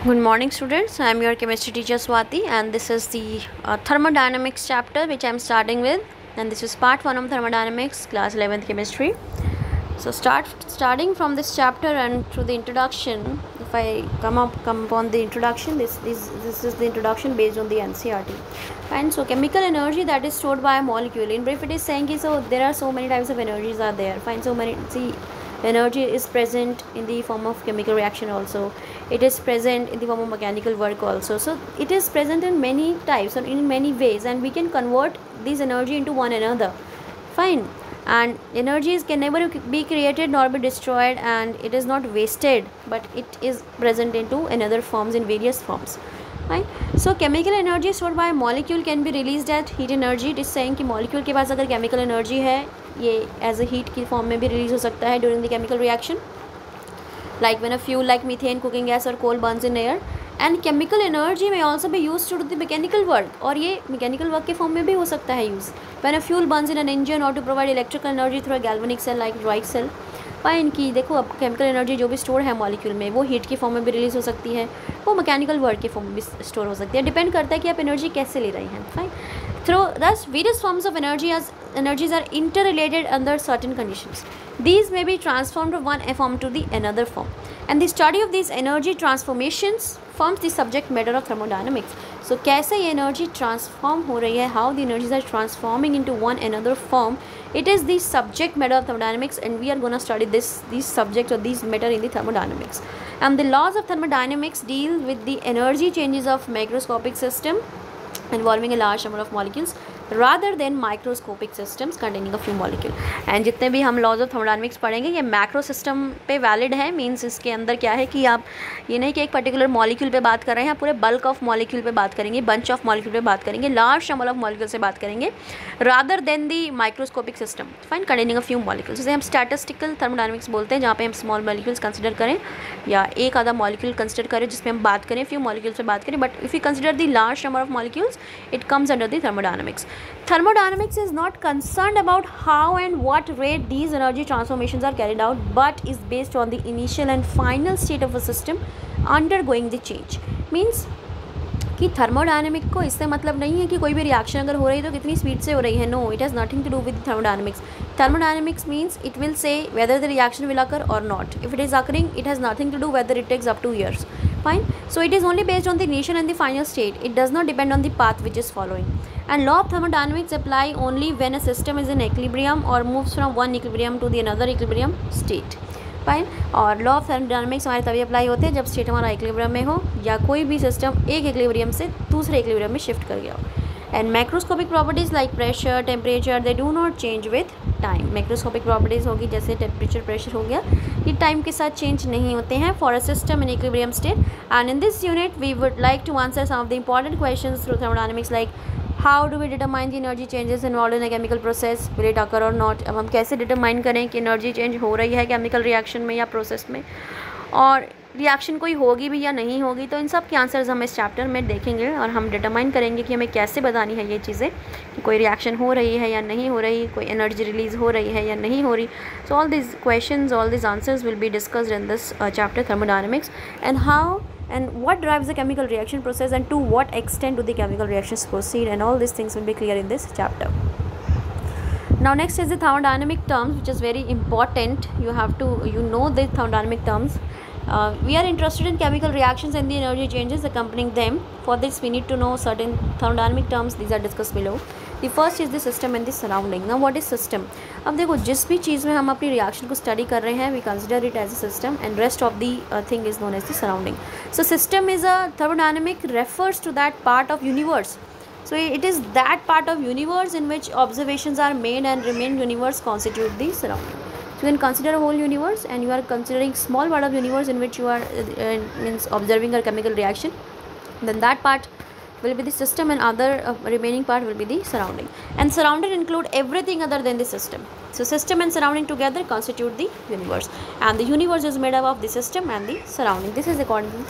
Good morning students, I am your chemistry teacher Swati and this is the thermodynamics chapter which I am starting with, and this is part 1 of thermodynamics class 11th chemistry. So starting from this chapter and through the introduction, if I come upon the introduction, this is the introduction based on the NCERT. And so chemical energy that is stored by a molecule, in brief it is saying ki, so there are so many types of energies are there, fine, so many, see, energy is present in the form of chemical reaction also, it is present in the form of mechanical work also, so it is present in many types or in many ways, and we can convert this energy into one another, fine. And energies can never be created nor be destroyed, and it is not wasted, but it is present into another forms in various forms, right? So chemical energy stored by a molecule can be released as heat energy. It is saying कि molecule के पास अगर chemical energy है, ये as a heat की form में भी release हो सकता है during the chemical reaction, like when a fuel like methane, cooking gas or coal burns in air. And chemical energy may also be used to do the mechanical work, और ये mechanical work के form में भी हो सकता है use. When a fuel burns in an engine or to provide electrical energy through a galvanic cell like Roig cell. Fine की देखो, अब केमिकल एनर्जी जो भी स्टोर है मॉलिक्यूल में, वो हीट की फॉर्म में भी रिलीज़ हो सकती है, वो मैकेनिकल वर्क की फॉर्म में भी स्टोर हो सकती है, डिपेंड करता है कि आप एनर्जी कैसे ले रहे हैं, फाइन. थ्रू दस various forms of energies are interrelated under certain conditions. These may be transformed from one form to the another form, and the study of these energy transformations forms the subject matter of thermodynamics. So कैसे ये energy transform हो रही है, how the energies are transforming into one another form, it is the subject matter of thermodynamics, and we are going to study these subjects or these matter in the thermodynamics. And the laws of thermodynamics deal with the energy changes of macroscopic system involving a large number of molecules rather than microscopic systems containing a few molecule. And जितने भी हम laws of thermodynamics पढ़ेंगे ये macro system पे valid है, means इसके अंदर क्या है कि आप ये नहीं कि एक पर्टिकुलर मॉलिक्यूल पे बात कर रहे हैं, आप पूरे बल्क ऑफ मॉलिक्यूल पे बात करेंगे, बंच ऑफ मॉलिक्यूल पे बात करेंगे, लार्ज नंबर ऑफ मॉलिक्यूल से बात करेंगे, rather than the microscopic system fine containing a few molecules. जैसे हम स्टैटिस्टिकल थर्मोडायनेमिक्स बोलते हैं, जहाँ पे हम स्मॉल मॉलिक्यूल्स कंसिडर करें या एक आधा मॉलिक्यूल कंसिडर करें जिसमें हम बात करें, फ्यू मॉलिक्यूल्स पे बात करें, but if you consider the large number of molecules it comes under the thermodynamics. Thermodynamics is not concerned about how and what rate these energy transformations are carried out, but is based on the initial and final state of a system undergoing the change. Means कि thermodynamic को इससे मतलब नहीं है कि कोई भी reaction अगर हो रही है तो कितनी स्पीड से हो रही है. No, it has nothing to do with thermodynamics. Thermodynamics means it will say whether the reaction will occur or not. If it is occurring, it has nothing to do whether it takes up to years. Fine. So it is only based on the initial and the final state. It does not depend on the path which is following. And law of thermodynamics apply only when a system is in equilibrium or moves from one equilibrium to the another equilibrium state. Fine. और law of thermodynamics हमारे तभी apply होते हैं जब state हमारा equilibrium में हो या कोई भी सिस्टम एक इक्विलिब्रियम से दूसरे इक्विलिब्रियम में शिफ्ट कर गया हो. And macroscopic properties like pressure, temperature, they do not change with time. Macroscopic properties होगी जैसे टेम्परेचर, प्रेशर हो गया, ये टाइम के साथ चेंज नहीं होते हैं for a system in equilibrium state. And in this unit we would like to answer some of the important questions through thermodynamics like how do we determine the energy changes involve in a chemical process, will it occur or not. अब हम कैसे determine करें कि energy change हो रही है chemical reaction में या प्रोसेस में, और रिएक्शन कोई होगी भी या नहीं होगी. तो इन सब के आंसर्स हम इस चैप्टर में देखेंगे और हम डिटरमाइन करेंगे कि हमें कैसे बतानी है ये चीज़ें कि कोई रिएक्शन हो रही है या नहीं हो रही, कोई एनर्जी रिलीज़ हो रही है या नहीं हो रही. So all this questions, all this answers will be discussed in this chapter thermodynamics, and how and what drives the chemical reaction process and to what extent do the chemical reactions proceed, and all these things will be clear in this chapter. Now next is the thermodynamic terms, which is very important. You have to know the thermodynamic terms. We are interested in chemical reactions and the energy changes accompanying them. For this we need to know certain thermodynamic terms. These are discussed below. The first is the system and the surrounding. Now what is system? अब देखो, जिस भी चीज़ में हम अपनी reaction को study कर रहे हैं, we consider it as a system, and rest of the thing is known as the surrounding. So system is a thermodynamic refers to that part of universe. So it is that part of universe in which observations are made and remain universe constitute the surrounding. So you can consider a whole universe and you are considering small part of universe in which you are means observing a chemical reaction, then that part will be the system and other remaining part will be the surrounding. And surrounding include everything other than the system. So system and surrounding together constitute the universe, and the universe is made up of the system and the surrounding. This is according to the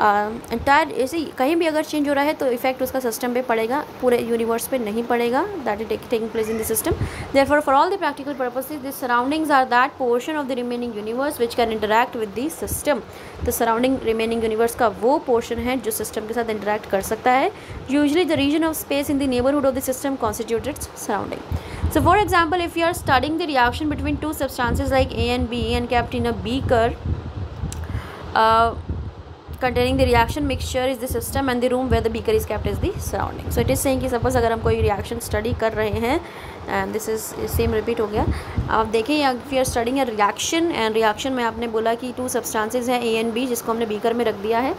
entire ऐसे कहीं भी अगर change हो रहा है तो effect उसका system पे पड़ेगा, पूरे यूनिवर्स पे नहीं पड़ेगा. That is taking place in the system. Therefore for all the practical purposes the surroundings are that portion of the remaining universe which can interact with the system. तो surrounding remaining universe का वो portion है जो system के साथ interact कर सकता है. Usually the region of space in the neighbourhood of the system constitute its surrounding. So for example, if you are studying the reaction between two substances like A and B and kept in a beaker containing the reaction mixture is the system and the room where the beaker is kept is the surrounding. So it is saying कि suppose अगर हम कोई reaction study कर रहे हैं and this is same repeat हो गया. आप देखें if you are studying a reaction and reaction में आपने बोला कि two substances हैं A and B जिसको हमने beaker में रख दिया है.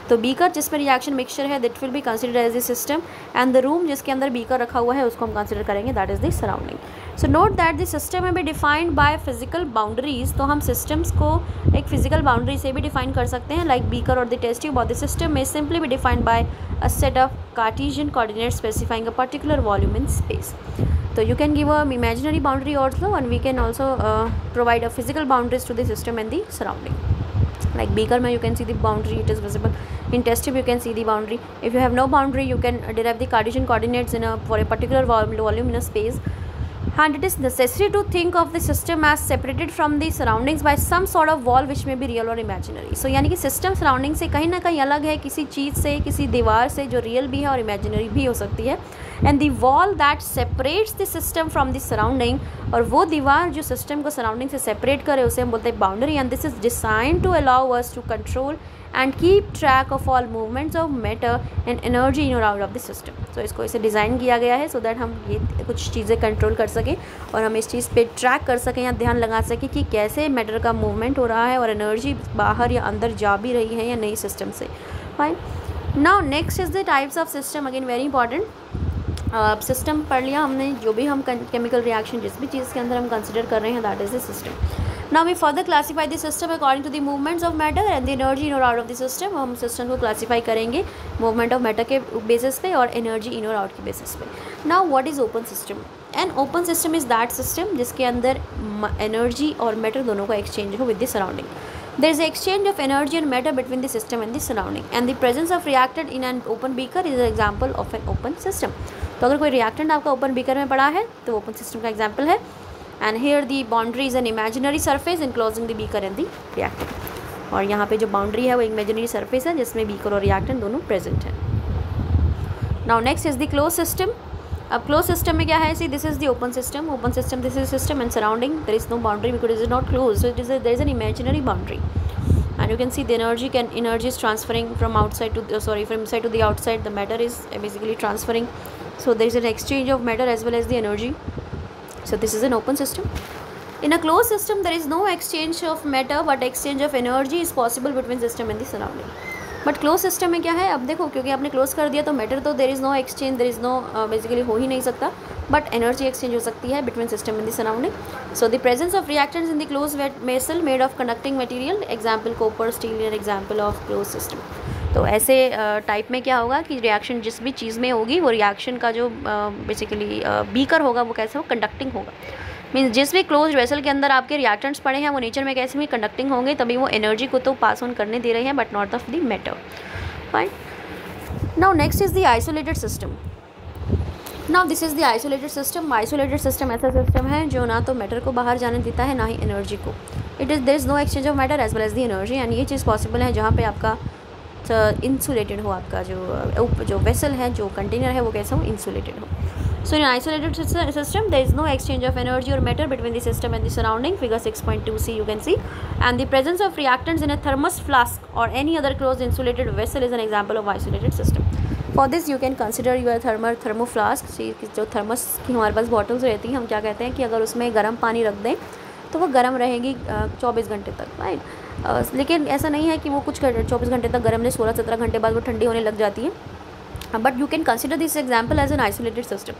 तो बीकर जिसमें रिएक्शन मिक्सचर है that will be considered as the system and the room जिसके अंदर बीकर रखा हुआ है उसको हम कंसिडर करेंगे that is the surrounding. So note that the system में भी डिफाइंड बाय फिजिकल बाउंड्रीज. तो हम सिस्टम्स को एक फिजिकल बाउंड्री से भी डिफाइन कर सकते हैं लाइक बीकर और द टेस्ट ट्यूब. और द सिस्टम में simply be defined by a set of Cartesian coordinates specifying a particular volume in space. So you can give a imaginary boundary also and we can also provide a physical boundaries to the system and the surrounding. Like beaker mein you can see the boundary, it is visible. In test tube you can see the boundary. If you have no boundary you can derive the Cartesian coordinates for a particular volume in a space. And it is necessary to think of the system as separated from the surroundings by some sort of wall which may be real or imaginary. So यानी कि system surrounding से कहीं ना कहीं अलग है, किसी चीज़ से, किसी दीवार से जो रियल भी है और इमेजिनरी भी हो सकती है. And the wall that separates the system from the surrounding, और वो दीवार जो सिस्टम को सराउंडिंग से सेपरेट करे उसे हम बोलते हैं boundary. And this is design to allow us to control and keep track of all movements of matter and energy in or out of the system. So इसको इसे डिज़ाइन किया गया है so that हम ये कुछ चीज़ें कंट्रोल कर सकें और हम इस चीज़ पे ट्रैक कर सकें या ध्यान लगा सकें कि कैसे मैटर का मूवमेंट हो रहा है और एनर्जी बाहर या अंदर जा भी रही है या नहीं सिस्टम से. Fine. Now next is the types of system. Again very important. System पढ़ लिया हमने, जो भी हम केमिकल रिएक्शन जिस भी चीज़ के अंदर हम कंसिडर कर रहे हैं that is the system. Now we further classify the system according to the movements of matter and the energy in or out of the system. हम सिस्टम को क्लासीफाई करेंगे मूवमेंट ऑफ मैटर के basis पे और energy in और out के basis पे. Now what is open system? An open system is that system जिसके अंदर एनर्जी और मैटर दोनों का एक्सचेंज हो with the surrounding. There is exchange of energy and matter between the system and the surrounding, and the presence of reactant in an open beaker is an example of an open system. तो अगर कोई reactant आपका open beaker में पड़ा है तो open system का example है. And here the boundary is an imaginary surface enclosing the beaker and the reactant. और यहाँ पे जो boundary है वो imaginary surface है जिसमें beaker और reactant दोनों present हैं. Now next is the closed system. अब closed system में क्या है? See, this is the open system. Open system, this is system and surrounding. There is no boundary because it is not closed. So there is an imaginary boundary. And you can see the energy is transferring from outside to from inside to the outside. The matter is basically transferring. So there is an exchange of matter as well as the energy. So this is an open system. In a closed system there is no exchange of matter but exchange of energy is possible between system and the surrounding. But closed system में क्या है? अब देखो क्योंकि आपने close कर दिया तो मैटर तो there is no exchange, there is no basically हो ही नहीं सकता, but energy exchange हो सकती है between system and the surrounding. So the presence of reactants in the closed vessel made of conducting material, example copper, steel, an example of closed system. तो ऐसे type में क्या होगा कि रिएक्शन जिस भी चीज़ में होगी वो रिएक्शन का जो बेसिकली बीकर होगा वो कैसे हो कंडक्टिंग होगा. मीन्स जिस भी क्लोज वेसल के अंदर आपके रिएक्टेंट्स पड़े हैं वो नेचर में कैसे भी कंडक्टिंग होंगे, तभी वो एनर्जी को तो पास ऑन करने दे रहे हैं but not of the matter. Fine. Now next is the isolated system. Now this is the isolated system. Isolated system ऐसा सिस्टम है जो ना तो मैटर को बाहर जाने देता है ना ही एनर्जी को. It is there is no exchange of matter as well as the energy. And ये चीज़ पॉसिबल है जहाँ पे आपका इंसुलेटेड हो, आपका जो वेसल है, जो कंटेनर है वो कैसा हो, इंसुलेटेड हो. So in isolated system there is no exchange of energy or matter between the system and the surrounding. Figure 6.2c you can see. And the presence of reactants in a thermos flask or any other closed insulated vessel is an example of isolated system. For this you can consider your thermo flask. जो thermos की हमारे पास bottles रहती हैं, हम क्या कहते हैं कि अगर उसमें गर्म पानी रख दें तो वो गर्म रहेगी 24 घंटे तक, राइट. लेकिन ऐसा नहीं है कि वो कुछ 24 घंटे तक गर्म नहीं, 16-17 घंटे बाद वो ठंडी होने लग जाती है. But you can consider this example as an isolated system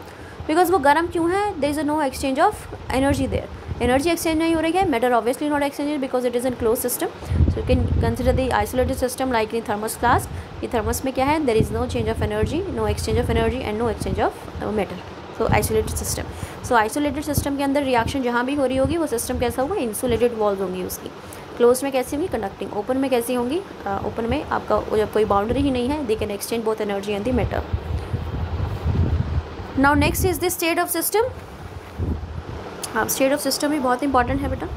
because वो गर्म क्यों है? There is no exchange of energy there. Energy exchange नहीं हो रही है. Matter obviously not exchange because it is an close system. So you can consider the isolated system like in thermos flask. ये thermos में क्या है? There is no change of energy, no exchange of energy and no exchange of matter. So isolated system. So isolated system के अंदर reaction जहाँ भी हो रही होगी वो सिस्टम कैसा होगा? इंसुलेटेड वॉल्स होंगी उसकी. क्लोज में कैसी होंगी, कंडक्टिंग। ओपन में कैसी होंगी, ओपन में आपका जब कोई बाउंड्री ही नहीं है, they can exchange both energy and the matter. Now next is the state of system. हाँ, स्टेट ऑफ सिस्टम भी बहुत इंपॉर्टेंट है बेटा।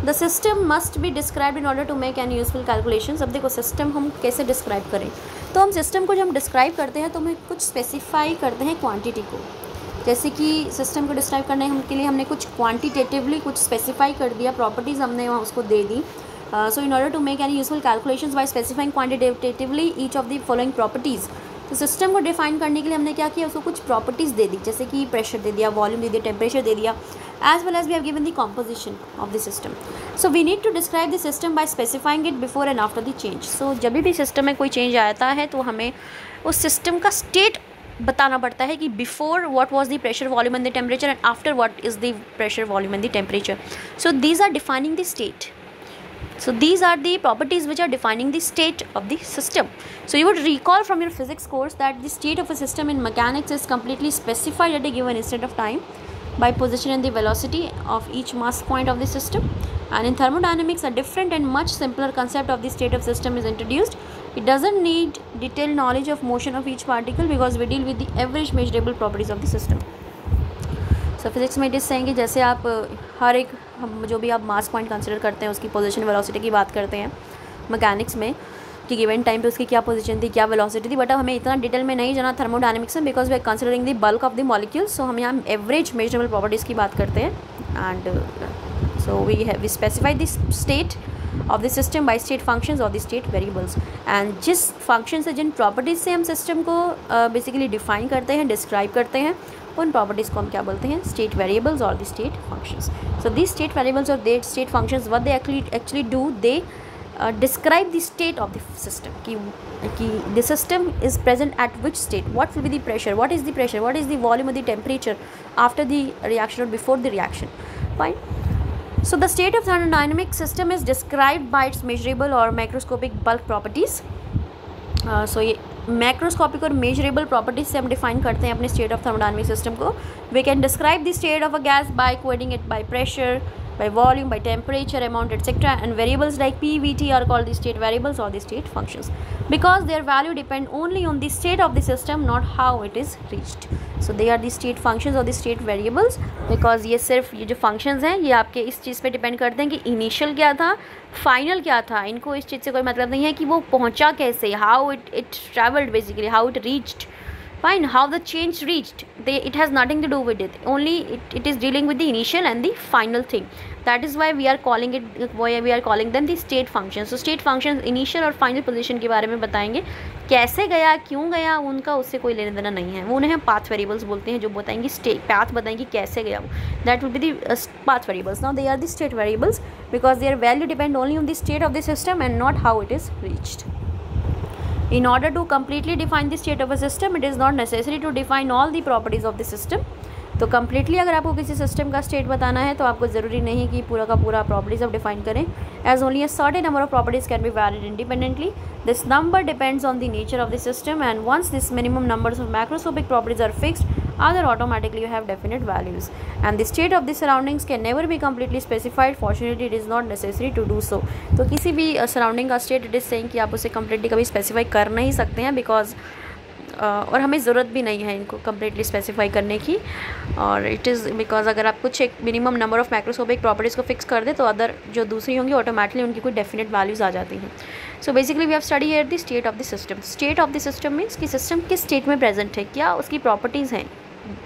The system must be describe in order to make an useful calculations. अब देखो system हम कैसे describe करें, तो हम सिस्टम को जब हम डिस्क्राइब करते हैं तो हम कुछ स्पेसिफाई करते हैं क्वांटिटी को। जैसे कि सिस्टम को डिस्क्राइब करने के लिए हमने कुछ क्वांटिटेटिवली कुछ स्पेसिफाई कर दिया, प्रॉपर्टीज़ हमने वहाँ उसको दे दी। So in order to make any useful calculations by specifying quantitatively each of the following properties. तो सिस्टम को डिफाइन करने के लिए हमने क्या किया, उसको कुछ प्रॉपर्टीज़ दे दी, जैसे कि प्रेशर दे दिया, वॉल्यूम दे दिया, टेम्परेचर दे दिया, as well as we have given the composition of the system. So we need to describe the system by specifying it before and after the change. So जब भी system में कोई change आता है तो हमें उस सिस्टम का स्टेट बताना पड़ता है कि before what was the pressure, volume and the temperature, and after what is the pressure, volume and the temperature. So these are defining the state. So these are the properties which are defining the state of the system. So you would recall from your physics course that the state of a system in mechanics is completely specified at a given instant of time by position and the velocity of each mass point of the system. And in thermodynamics, a different and much simpler concept of the state of system is introduced. It doesn't need detailed knowledge of motion of each particle because we deal with the average measurable properties of the system. So physics में it is saying कि जैसे आप हर एक जो भी आप मास point consider करते हैं उसकी पोजीशन वेलोसिटी की बात करते हैं मैकेनिक्स में कि गिवन टाइम पे उसकी क्या पोजीशन थी, क्या वेलोसिटी थी, बट अब हमें इतना डिटेल में नहीं जाना थर्मोडायनेमिक्स में, because we are considering the bulk of the molecules. So हम यहाँ एवरेज मेजरेबल प्रॉपर्टीज़ की बात करते हैं. And so we specify the state of the system by state functions और द स्टेट वेरिएबल्स. एंड जिस फंक्शन से, जिन प्रॉपर्टीज़ से हम सिस्टम को बेसिकली डिफाइन करते हैं, डिस्क्राइब करते हैं, उन प्रॉपर्टीज़ को हम क्या बोलते हैं, स्टेट वेरिएबल्स और the state functions. So this state variables और they state functions what they actually do, they describe the state of the system कि the system is present at which state, what will be the pressure, what is the pressure, what is the volume or the temperature after the reaction or before the reaction. Fine. So the state of thermodynamic system is described by its measurable or macroscopic bulk properties. So ये macroscopic और measurable properties से हम define करते हैं अपने state of thermodynamic system को. We can describe the state of a gas by coding it by pressure, by volume, by temperature, amount, etc. And variables like P, V, T are called the state variables or the state functions because their value depend only on the state of the system, not how it is reached. So they are the state functions or the state variables because ये सिर्फ ये जो functions हैं ये आपके इस चीज़ पे depend करते हैं कि इनिशियल क्या था, फाइनल क्या था. इनको इस चीज़ से कोई मतलब नहीं है कि वो पहुँचा कैसे, how it traveled basically, how it reached. Fine, how the change reached, it has nothing to do with it, only it is dealing with the initial and the final thing. That is why we are calling them the state functions. So state functions initial और final position के बारे में बताएंगे, कैसे गया, क्यों गया, उनका उससे कोई लेना देना नहीं है. वो उन्हें पाथ वेरिएबल्स बोलते हैं, जो बताएंगे स्टेट पाथ, बताएंगे कैसे गया वो. That would be the path variables. Now they are the state variables because their value depend only on the state of the system and not how it is reached. In order to completely define the state of a system, it is not necessary to define all the properties of the system. तो completely अगर आपको किसी system का state बताना है तो आपको ज़रूरी नहीं कि पूरा का पूरा प्रॉपर्टीज आप डिफाइन करें. As only a certain number of properties can be valid independently. This number depends on the nature of the system and once this minimum numbers of macroscopic properties are fixed, other automatically you have definite values. And the state of the surroundings can never be completely specified. Fortunately, it is not necessary to do so. तो किसी भी surrounding का state it is saying कि आप उसे completely कभी specify कर नहीं सकते हैं बिकॉज और हमें ज़रूरत भी नहीं है इनको कम्प्लीटली स्पेसिफाई करने की. और इट इज़ बिकॉज अगर आप कुछ एक minimum number of macroscopic properties को फिक्स कर दे तो अदर जो दूसरी होंगी ऑटोमेटिकली उनकी कोई डेफिनेट वैल्यूज़ आ जाती हैं. So basically we have study here the state of the system. State of the system means कि सिस्टम किस स्टेट में प्रेजेंट है, क्या उसकी प्रॉपर्टीज़ हैं,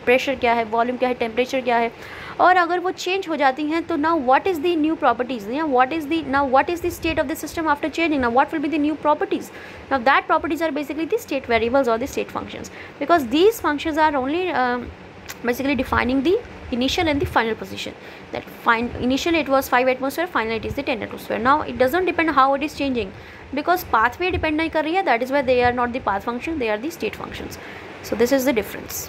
प्रेशर क्या है, वॉल्यूम क्या है, टेम्परेचर क्या है, और अगर वो चेंज हो जाती हैं तो now what is the new properties, what is the state of the system after changing, now what will be the new properties. Now that properties are basically the state variables और the state functions because these functions are only basically defining the initial and the final position. That initially it was 5 atmosphere, finally it is the 10 atmosphere. Now it doesn't depend how it is changing because pathway depend नहीं कर रही है. That is why they are not the path function, they are the state functions. So this is the difference.